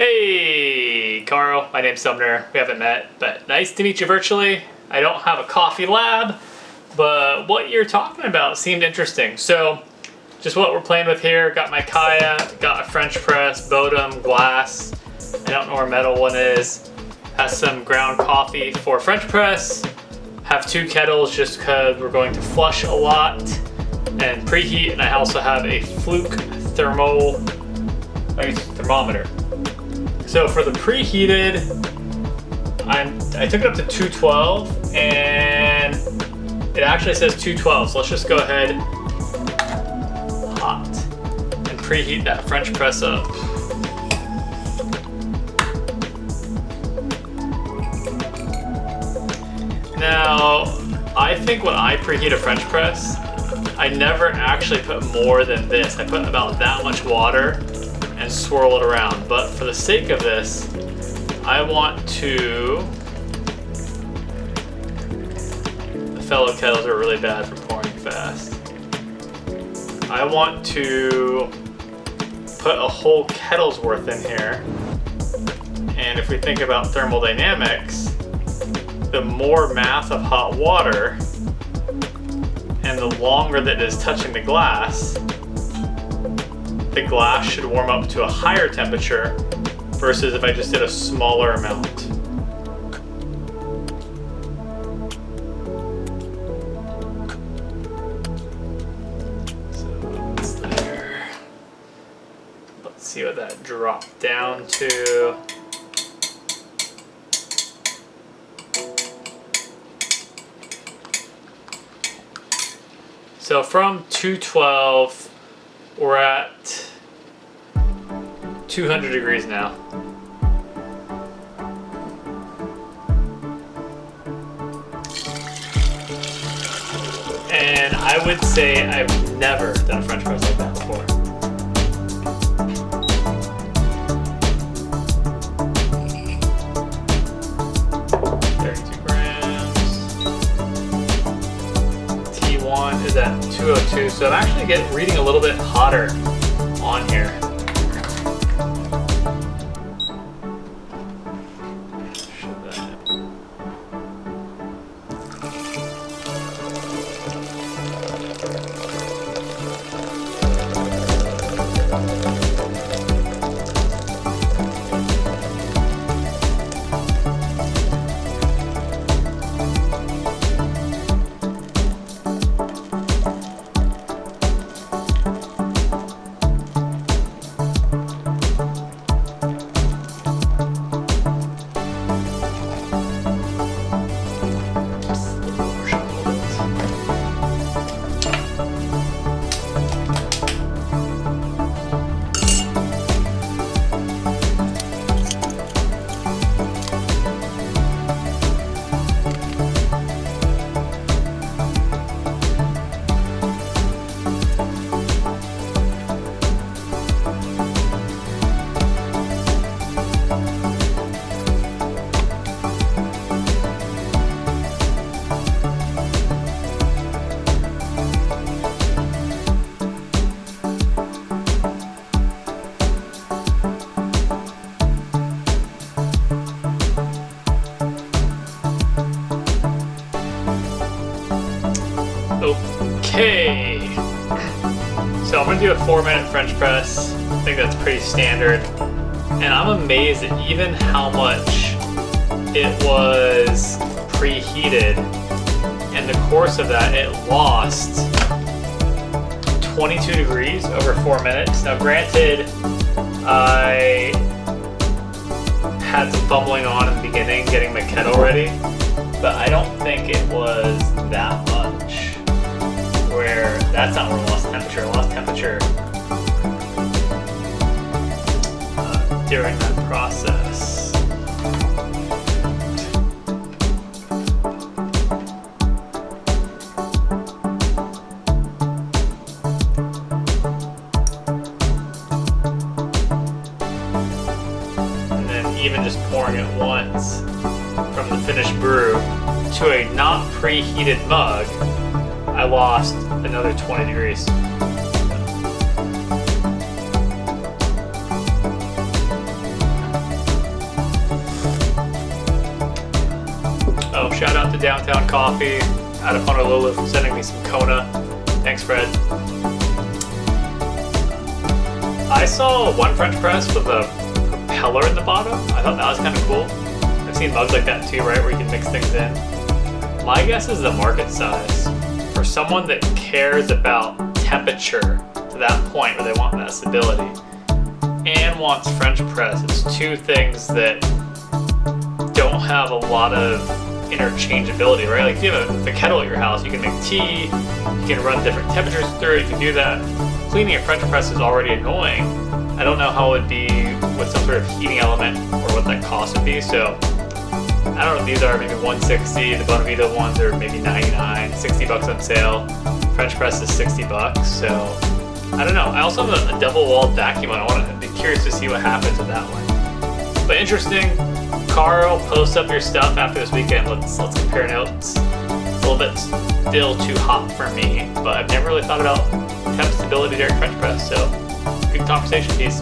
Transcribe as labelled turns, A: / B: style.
A: Hey, Carl. My name's Sumner. We haven't met, but nice to meet you virtually. I don't have a coffee lab, but what you're talking about seemed interesting. So, just what we're playing with here. Got my Kaya, got a French press, Bodum, glass. I don't know where metal one is. Has some ground coffee for French press. Have 2 kettles just because we're going to flush a lot and preheat. And I also have a Fluke thermometer. So for the preheated, I took it up to 212 and it actually says 212. So let's just go ahead hot and preheat that French press up. Now, I think when I preheat a French press, I never actually put more than this. I put about that much water and swirl it around. But for the sake of this, I want to... The fellow kettles are really bad for pouring fast. I want to put a whole kettle's worth in here. And if we think about thermodynamics, the more mass of hot water and the longer that it is touching the glass should warm up to a higher temperature versus if I just did a smaller amount. So that's there. Let's see what that dropped down to. So from 212, we're at 200 degrees now. And I would say I've never done a French press like that before. Is at 202, so I'm actually reading a little bit hotter on here. Okay, so I'm gonna do a 4-minute French press. I think that's pretty standard. And I'm amazed at even how much it was preheated. In the course of that, it lost 22 degrees over 4 minutes. Now granted, I had some fumbling on in the beginning, getting my kettle ready, but I don't think it was that much. Where that's not where I lost temperature. I lost temperature during that process. And then even just pouring it once from the finished brew to a not preheated mug, I lost another 20 degrees. Shout out to Downtown Coffee out of Honolulu for sending me some Kona. Thanks, Fred. I saw one French press with a propeller in the bottom. I thought that was kind of cool. I've seen mugs like that too, right, where you can mix things in. My guess is the market size. For someone that cares about temperature to that point where they want that stability and wants French press, it's two things that don't have a lot of interchangeability, right? Like if you have a kettle at your house, you can make tea, you can run different temperatures through it, you can do that. Cleaning a French press is already annoying. I don't know how it would be with some sort of heating element or what that cost would be, so I don't know, these are maybe $160, the Bonavita ones are maybe $99, $60 on sale. French press is $60, so I don't know. I also have a double-walled vacuum one. I want to be curious to see what happens with that one. But interesting. Carl, post up your stuff after this weekend. Let's compare notes. It's a little bit still too hot for me, but I've never really thought about temp stability during French press, so good conversation piece.